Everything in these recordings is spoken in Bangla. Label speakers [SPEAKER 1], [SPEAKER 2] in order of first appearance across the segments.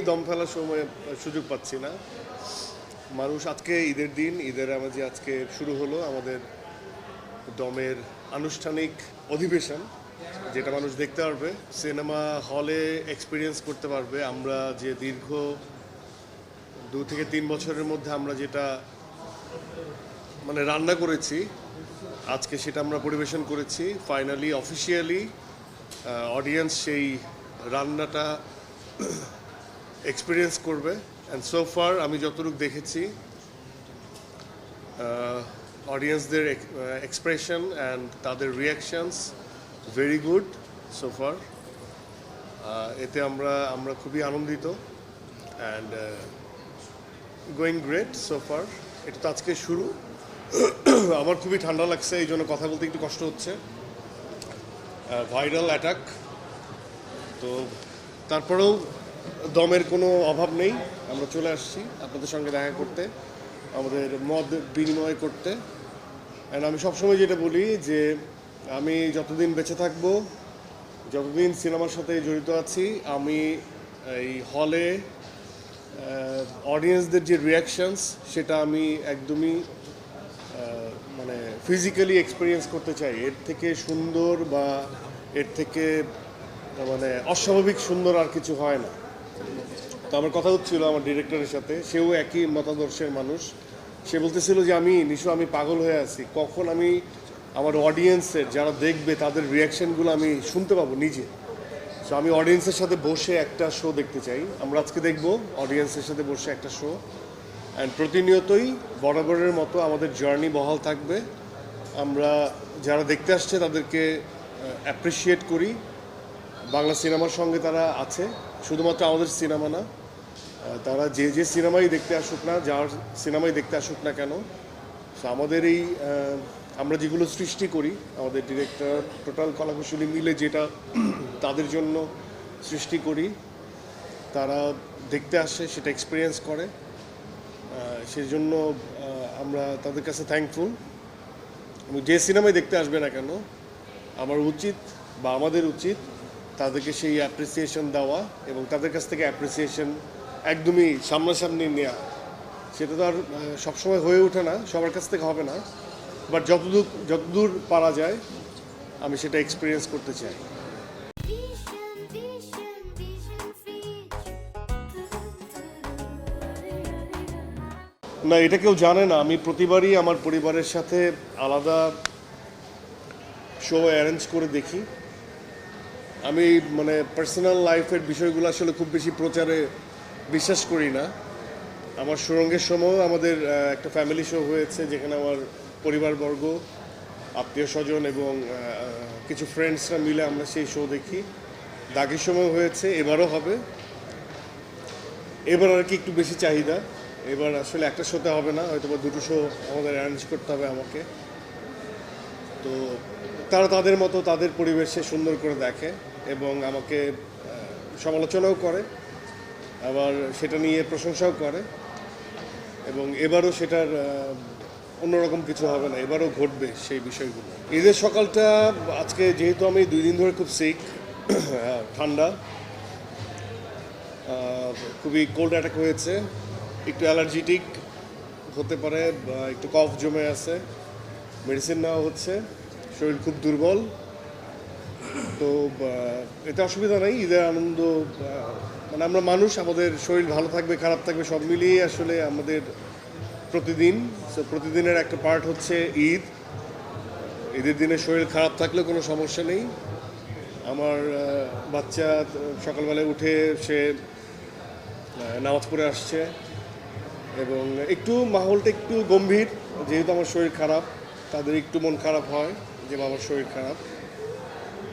[SPEAKER 1] দম ফেলার সময় সুযোগ পাচ্ছি না। মানুষ আজকে ঈদের দিন, ঈদের আমাদের আজকে শুরু হলো আমাদের দমের আনুষ্ঠানিক অধিবেশন, যেটা মানুষ দেখতে পারবে, সিনেমা হলে এক্সপিরিয়েন্স করতে পারবে। আমরা যে দীর্ঘ 2 থেকে 3 বছরের মধ্যে আমরা যেটা রান্না করেছি, আজকে সেটা আমরা পরিবেশন করেছি। ফাইনালি অফিসিয়ালি অডিয়েন্স সেই রান্নাটা এক্সপিরিয়েন্স করবে। অ্যান্ড সো ফার আমি যতটুকু দেখেছি, অডিয়েন্সদের এক্সপ্রেশন অ্যান্ড তাদের reactions very good so far. এতে আমরা খুবই আনন্দিত and going great so far. এটা তো আজকে শুরু। আমার খুবই ঠান্ডা লাগছে, এই জন্য কথা বলতে একটু কষ্ট হচ্ছে। ভাইরাল অ্যাটাক, তো তারপরেও দমের কোনো অভাব নেই। আমরা চলে আসছি আপনাদের সঙ্গে দেখা করতে, আমাদের মত বিনিময় করতে। অ্যান্ড আমি সবসময় যেটা বলি যে আমি যতদিন বেঁচে থাকবো, যতদিন সিনেমার সাথে জড়িত আছি, আমি এই হলে অডিয়েন্সদের যে রিয়াকশনস, সেটা আমি একদমই ফিজিক্যালি এক্সপিরিয়েন্স করতে চাই। এর থেকে সুন্দর বা এর থেকে অস্বাভাবিক সুন্দর আর কিছু হয় না। তো আমার কথা হচ্ছিল আমার ডিরেক্টরের সাথে, সেও একই মতাদর্শের মানুষ। সে বলতেছিল যে আমি পাগল হয়ে আছি, কখন আমি আমার অডিয়েন্সের যারা দেখবে তাদের রিয়াকশানগুলো আমি শুনতে পাবো নিজে। সো আমি অডিয়েন্সের সাথে বসে একটা শো দেখতে চাই। আমরা আজকে দেখব অডিয়েন্সের সাথে বসে একটা শো। অ্যান্ড প্রতিনিয়তই বরাবরের মতো আমাদের জার্নি বহাল থাকবে। আমরা যারা দেখতে আসছে তাদেরকে অ্যাপ্রিসিয়েট করি। বাংলা সিনেমার সঙ্গে তারা আছে, শুধুমাত্র আমাদের সিনেমা না, তারা যে সিনেমাই দেখতে আসুক না, যার সিনেমাই দেখতে আসুক না কেন, আমাদের এই আমরা যেগুলো সৃষ্টি করি, আমাদের ডিরেক্টর টোটাল কলাকুশলী মিলে যেটা তাদের জন্য সৃষ্টি করি, তারা দেখতে আসে, সেটা এক্সপিরিয়েন্স করে। সেই জন্য আমরা তাদের কাছে থ্যাঙ্কফুল। যে সিনেমাই দেখতে আসবে না কেন, আমার উচিত বা আমাদের উচিত তাদেরকে সেই অ্যাপ্রিসিয়েশন দেওয়া এবং তাদের কাছ থেকে অ্যাপ্রিসিয়েশন একদমই সামনাসামনি নেওয়া। সেটা তো আর সবসময় হয়ে ওঠে না, সবার কাছ থেকে হবে না, বাট যতদূর পারা যায় আমি সেটা এক্সপিরিয়েন্স করতে চাই। না, এটা কেউ জানে না। আমি প্রতিবারই আমার পরিবারের সাথে আলাদা শো অ্যারেঞ্জ করে দেখি। আমি পার্সোনাল লাইফের বিষয়গুলো আসলে খুব বেশি প্রচারে বিশ্বাস করি না। আমার সুরঙ্গের সময় আমাদের একটা ফ্যামিলি শো হয়েছে, যেখানে আমার পরিবারবর্গ, আত্মীয় স্বজন এবং কিছু ফ্রেন্ডসরা মিলে আমরা সেই শো দেখি। দাগের সময় হয়েছে, এবারও হবে। এবার আর কি একটু বেশি চাহিদা। এবার আসলে একটা শোতে হবে না, হয়তো বা 2টো শো আমাদের অ্যারেঞ্জ করতে হবে আমাকে। তো তারা তাদের মতো তাদের পরিবেশে সুন্দর করে দেখে এবং আমাকে সমালোচনাও করে, আবার সেটা নিয়ে প্রশংসাও করে। এবং এবারও সেটার অন্যরকম কিছু হবে না, এবারও ঘটবে সেই বিষয়গুলো। ঈদের সকালটা আজকে, যেহেতু আমি 2 দিন ধরে খুব সিক, ঠান্ডা, খুবই কোল্ড অ্যাটাক হয়েছে, একটু অ্যালার্জিটিক হতে পারে, একটু কফ জমে আছে, মেডিসিন নেওয়া হচ্ছে, শরীর খুব দুর্বল। তো এতে অসুবিধা নেই, ঈদের আনন্দ, আমরা মানুষ, আমাদের শরীর ভালো থাকবে খারাপ থাকবে সব মিলিয়ে আসলে আমাদের প্রতিদিনের একটা পার্ট হচ্ছে ঈদ। ঈদের দিনে শরীর খারাপ থাকলেও কোনো সমস্যা নেই। আমার বাচ্চা সকালবেলায় উঠে সে নামাজ পড়ে আসছে এবং একটু মাহলটা একটু গম্ভীর, যেহেতু আমার শরীর খারাপ, তাদের একটু মন খারাপ হয় যে আমার শরীর খারাপ।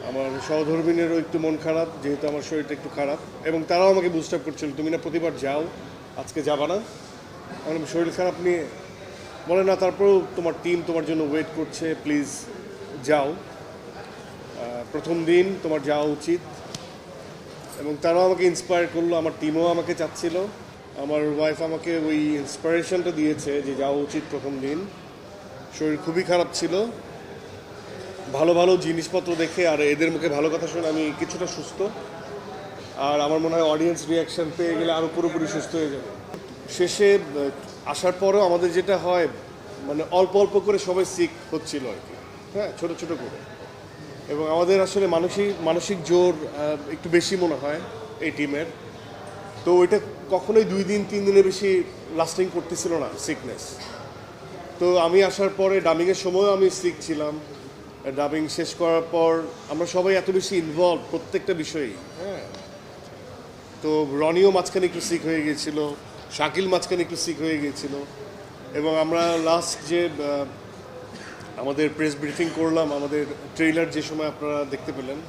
[SPEAKER 1] আমার সহধর্মিনীরও একটু মন খারাপ, যেহেতু আমার শরীরটা একটু খারাপ, এবং তারাও আমাকে বুস্ট আপ করছিল, তুমি না প্রতিবার যাও, আজকে যাবা না? আমার শরীর খারাপ নিয়ে বলে, না তারপরেও তোমার টিম তোমার জন্য ওয়েট করছে, প্লিজ যাও, প্রথম দিন তোমার যাওয়া উচিত। এবং তারাও আমাকে ইন্সপায়ার করলো, আমার টিমও আমাকে চাচ্ছিল, আমার ওয়াইফ আমাকে ওই ইন্সপিরেশনটা দিয়েছে যে যাওয়া উচিত প্রথম দিন। শরীর খুবই খারাপ ছিল, ভালো ভালো জিনিসপত্র দেখে আর এদের মুখে ভালো কথা শুনে আমি কিছুটা সুস্থ। আর আমার মনে হয় অডিয়েন্স রিয়াকশন পেয়ে গেলে আরও পুরোপুরি সুস্থ হয়ে যাবে। শেষে আসার পরেও আমাদের যেটা হয় মানে অল্প অল্প করে সবাই সিক হচ্ছিল আর কি, হ্যাঁ, ছোটো ছোটো করে। এবং আমাদের আসলে মানসিক জোর একটু বেশি মনে হয় এই টিমের। তো ওইটা কখনোই 2 দিন 3 দিনের বেশি লাস্টিং করতেছিল না সিকনেস। তো আমি আসার পরে ডাবিংয়ের সময়ও আমি সিক ছিলাম। ডাবিং শেষ করার পর আমরা সবাই এত বেশি ইনভলভ প্রত্যেকটা বিষয়েই, হ্যাঁ। তো রনিও মাঝখানে একটু সিক হয়ে গিয়েছিল, শাকিল মাঝখানে একটু সিক হয়ে গিয়েছিল। এবং আমরা লাস্ট যে আমাদের প্রেস ব্রিফিং করলাম, আমাদের ট্রেইলার যে সময় আপনারা দেখতে পেলেন,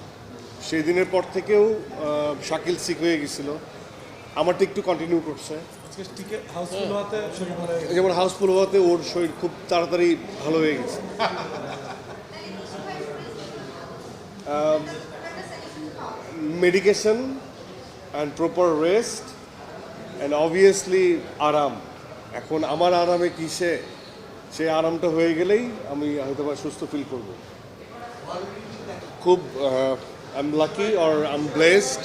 [SPEAKER 1] সেই দিনের পর থেকেও শাকিল সিক হয়ে গেছিল। আমারটা একটু কন্টিনিউ করছে, যেমন হাউসফুল হওয়াতে ওর শরীর খুব তাড়াতাড়ি ভালো হয়ে গেছে। Medication and proper rest and obviously আরাম। এখন আমার আরামে কিসে, সেই আরামটা হয়ে গেলেই আমি হয়তো বা সুস্থ ফিল করব। খুব I am lucky or I am blessed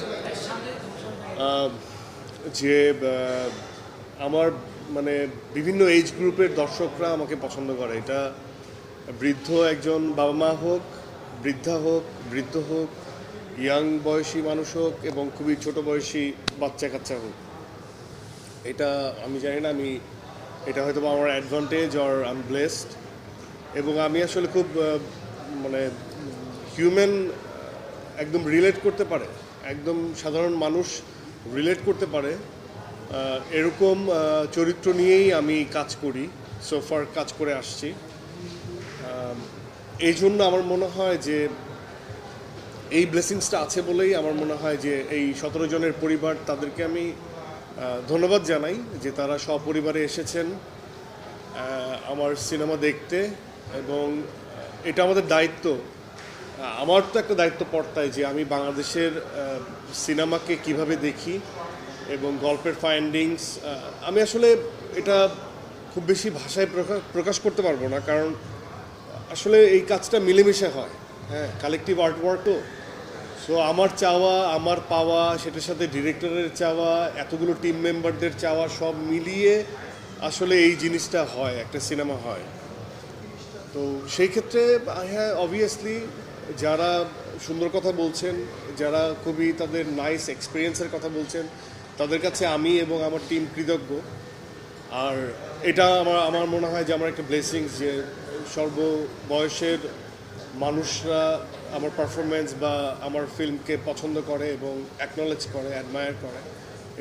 [SPEAKER 1] যে আমার মানে বিভিন্ন এজ গ্রুপের দর্শকরা আমাকে পছন্দ করে। এটা বৃদ্ধ একজন বাবা মা হোক, বৃদ্ধা হোক, বৃদ্ধ হোক, ইয়াং বয়সী মানুষ হোক এবং খুবই ছোট বয়সী বাচ্চা কাচ্চা হোক। এটা আমি জানি না, এটা হয়তো আমার advantage or I am blessed. এবং আমি আসলে খুব মানে হিউম্যান, একদম রিলেট করতে পারে, একদম সাধারণ মানুষ রিলেট করতে পারে এরকম চরিত্র নিয়েই আমি কাজ করি, সোফার কাজ করে আসছি। এই জন্য আমার মনে হয় যে এই ব্লেসিংসটা আছে বলেই আমার মনে হয় যে এই 17 জনের পরিবার, তাদেরকে আমি ধন্যবাদ জানাই যে তারা সপরিবারে এসেছেন আমার সিনেমা দেখতে। এবং এটা আমাদের দায়িত্ব, আমার তো একটা দায়িত্ব পড়তায় যে আমি বাংলাদেশের সিনেমাকে কিভাবে দেখি এবং গল্পের ফাইন্ডিংস। আমি আসলে এটা খুব বেশি ভাষায় প্রকাশ করতে পারবো না, কারণ আসলে এই কাজটা মিলেমিশে হয়, হ্যাঁ, কালেকটিভ আর্ট ওয়ার্কও। সো আমার চাওয়া, আমার পাওয়া, সেটার সাথে ডিরেক্টরের চাওয়া, এতগুলো টিম মেম্বারদের চাওয়া, সব মিলিয়ে আসলে এই জিনিসটা হয়, একটা সিনেমা হয়। তো সেই ক্ষেত্রে হ্যাঁ, অবভিয়াসলি যারা সুন্দর কথা বলছেন, যারা খুবই তাদের নাইস এক্সপিরিয়েন্সের কথা বলছেন, তাদের কাছে আমি এবং আমার টিম কৃতজ্ঞ। আর এটা আমার মনে হয় যে আমার একটা ব্লেসিংস যে সর্ববয়সের মানুষরা আমার পারফরমেন্স বা আমার ফিল্মকে পছন্দ করে এবং অ্যাকনলেজ করে, অ্যাডমায়ার করে।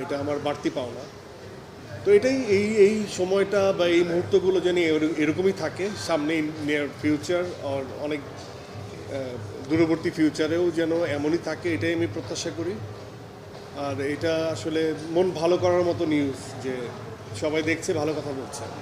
[SPEAKER 1] এটা আমার বাড়তি পাওনা। তো এটাই এই সময়টা বা এই মুহূর্তগুলো যেন এরকমই থাকে সামনে, নিয়ার ফিউচার আর অনেক দূরবর্তী ফিউচারেও যেন এমনই থাকে, এটাই আমি প্রত্যাশা করি। আর এটা আসলে মন ভালো করার মতো নিউজ যে সবাই দেখছে, ভালো কথা বলছে।